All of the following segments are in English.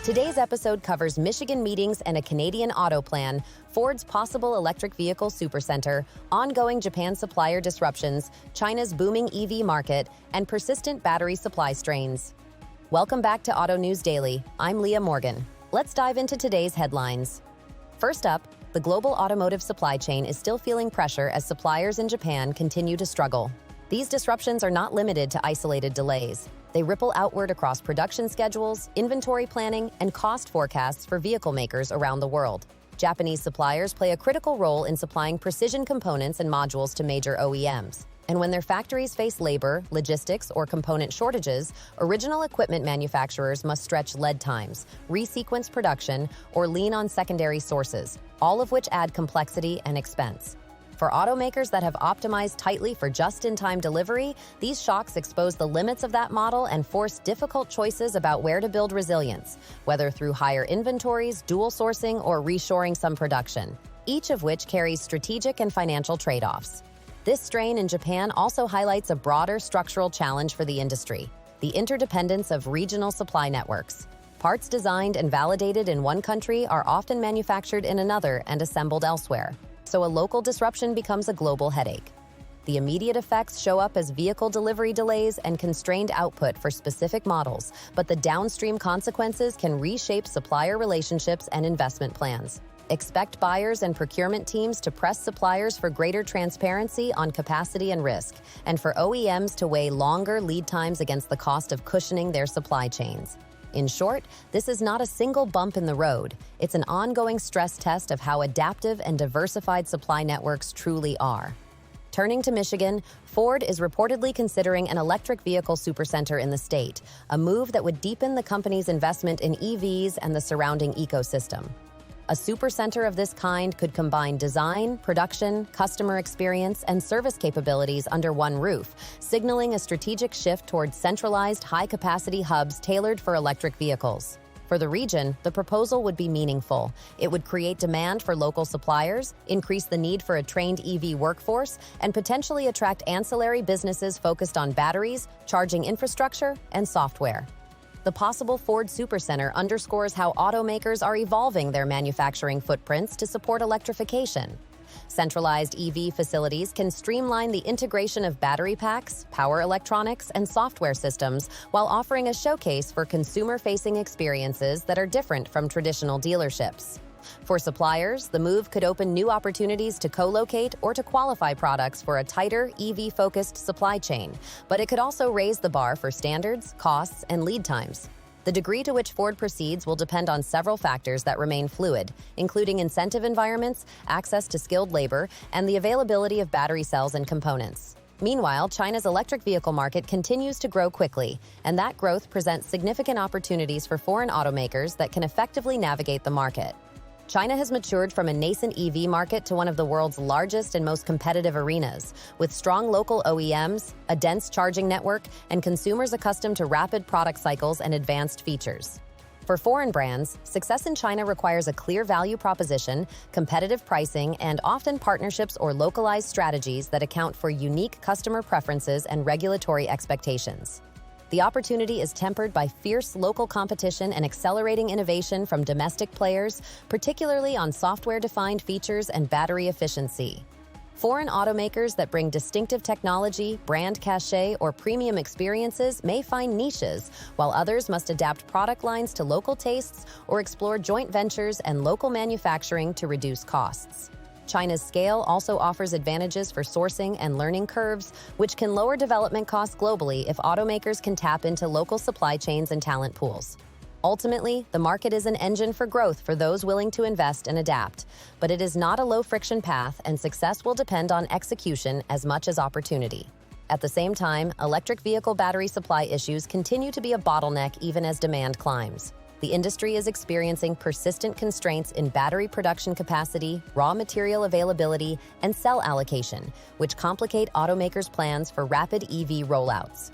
Today's episode covers Michigan meetings and a Canadian auto plan, Ford's possible electric vehicle supercenter, ongoing Japan supplier disruptions, China's booming EV market, and persistent battery supply strains. Welcome back to Autonews Daily. I'm Leah Morgan. Let's dive into today's headlines. First up, the global automotive supply chain is still feeling pressure as suppliers in Japan continue to struggle. These disruptions are not limited to isolated delays. They ripple outward across production schedules, inventory planning, and cost forecasts for vehicle makers around the world. Japanese suppliers play a critical role in supplying precision components and modules to major OEMs. And when their factories face labor, logistics, or component shortages, original equipment manufacturers must stretch lead times, resequence production, or lean on secondary sources, all of which add complexity and expense. For automakers that have optimized tightly for just-in-time delivery, these shocks expose the limits of that model and force difficult choices about where to build resilience, whether through higher inventories, dual sourcing, or reshoring some production, each of which carries strategic and financial trade-offs. This strain in Japan also highlights a broader structural challenge for the industry: the interdependence of regional supply networks. Parts designed and validated in one country are often manufactured in another and assembled elsewhere, so a local disruption becomes a global headache. The immediate effects show up as vehicle delivery delays and constrained output for specific models, but the downstream consequences can reshape supplier relationships and investment plans. Expect buyers and procurement teams to press suppliers for greater transparency on capacity and risk, and for OEMs to weigh longer lead times against the cost of cushioning their supply chains. In short, this is not a single bump in the road. It's an ongoing stress test of how adaptive and diversified supply networks truly are. Turning to Michigan, Ford is reportedly considering an electric vehicle supercenter in the state, a move that would deepen the company's investment in EVs and the surrounding ecosystem. A supercenter of this kind could combine design, production, customer experience, and service capabilities under one roof, signaling a strategic shift towards centralized, high-capacity hubs tailored for electric vehicles. For the region, the proposal would be meaningful. It would create demand for local suppliers, increase the need for a trained EV workforce, and potentially attract ancillary businesses focused on batteries, charging infrastructure, and software. The possible Ford Supercenter underscores how automakers are evolving their manufacturing footprints to support electrification. Centralized EV facilities can streamline the integration of battery packs, power electronics, and software systems while offering a showcase for consumer-facing experiences that are different from traditional dealerships. For suppliers, the move could open new opportunities to co-locate or to qualify products for a tighter, EV-focused supply chain, but it could also raise the bar for standards, costs, and lead times. The degree to which Ford proceeds will depend on several factors that remain fluid, including incentive environments, access to skilled labor, and the availability of battery cells and components. Meanwhile, China's electric vehicle market continues to grow quickly, and that growth presents significant opportunities for foreign automakers that can effectively navigate the market. China has matured from a nascent EV market to one of the world's largest and most competitive arenas, with strong local OEMs, a dense charging network, and consumers accustomed to rapid product cycles and advanced features. For foreign brands, success in China requires a clear value proposition, competitive pricing, and often partnerships or localized strategies that account for unique customer preferences and regulatory expectations. The opportunity is tempered by fierce local competition and accelerating innovation from domestic players, particularly on software-defined features and battery efficiency. Foreign automakers that bring distinctive technology, brand cachet, or premium experiences may find niches, while others must adapt product lines to local tastes or explore joint ventures and local manufacturing to reduce costs. China's scale also offers advantages for sourcing and learning curves, which can lower development costs globally if automakers can tap into local supply chains and talent pools. Ultimately, the market is an engine for growth for those willing to invest and adapt, but it is not a low-friction path, and success will depend on execution as much as opportunity. At the same time, electric vehicle battery supply issues continue to be a bottleneck even as demand climbs. The industry is experiencing persistent constraints in battery production capacity, raw material availability, and cell allocation, which complicate automakers' plans for rapid EV rollouts.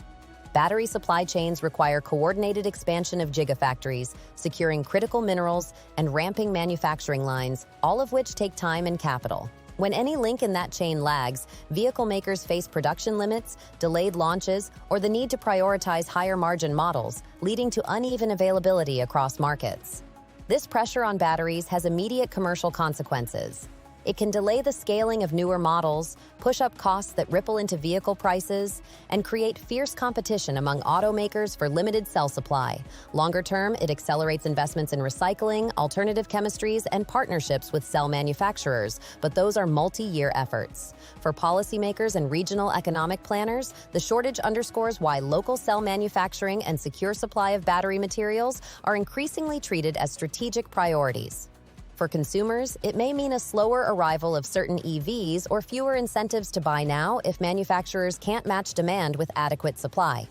Battery supply chains require coordinated expansion of gigafactories, securing critical minerals, and ramping manufacturing lines, all of which take time and capital. When any link in that chain lags, vehicle makers face production limits, delayed launches, or the need to prioritize higher margin models, leading to uneven availability across markets. This pressure on batteries has immediate commercial consequences. It can delay the scaling of newer models, push up costs that ripple into vehicle prices, and create fierce competition among automakers for limited cell supply. Longer term, it accelerates investments in recycling, alternative chemistries, and partnerships with cell manufacturers, but those are multi-year efforts. For policymakers and regional economic planners, the shortage underscores why local cell manufacturing and secure supply of battery materials are increasingly treated as strategic priorities. For consumers, it may mean a slower arrival of certain EVs or fewer incentives to buy now if manufacturers can't match demand with adequate supply.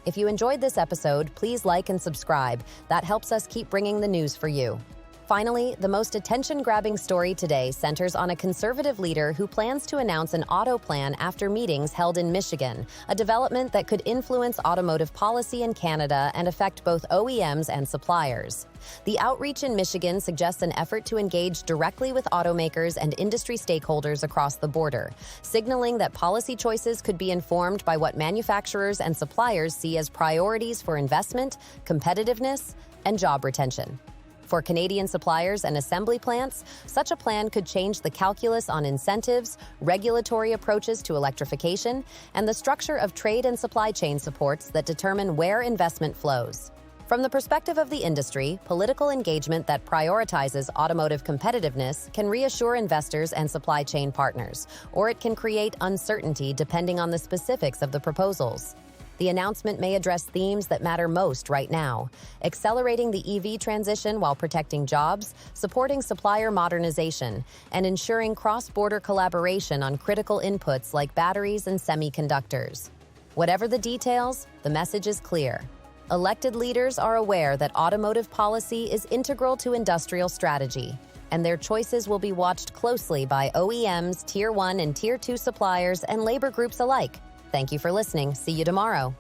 If you enjoyed this episode, please like and subscribe. That helps us keep bringing the news for you. Finally, the most attention-grabbing story today centers on a conservative leader who plans to announce an auto plan after meetings held in Michigan, a development that could influence automotive policy in Canada and affect both OEMs and suppliers. The outreach in Michigan suggests an effort to engage directly with automakers and industry stakeholders across the border, signaling that policy choices could be informed by what manufacturers and suppliers see as priorities for investment, competitiveness, and job retention. For Canadian suppliers and assembly plants, such a plan could change the calculus on incentives, regulatory approaches to electrification, and the structure of trade and supply chain supports that determine where investment flows. From the perspective of the industry, political engagement that prioritizes automotive competitiveness can reassure investors and supply chain partners, or it can create uncertainty depending on the specifics of the proposals. The announcement may address themes that matter most right now: accelerating the EV transition while protecting jobs, supporting supplier modernization, and ensuring cross-border collaboration on critical inputs like batteries and semiconductors. Whatever the details, the message is clear. Elected leaders are aware that automotive policy is integral to industrial strategy, and their choices will be watched closely by OEMs, Tier 1 and Tier 2 suppliers, and labor groups alike. Thank you for listening. See you tomorrow.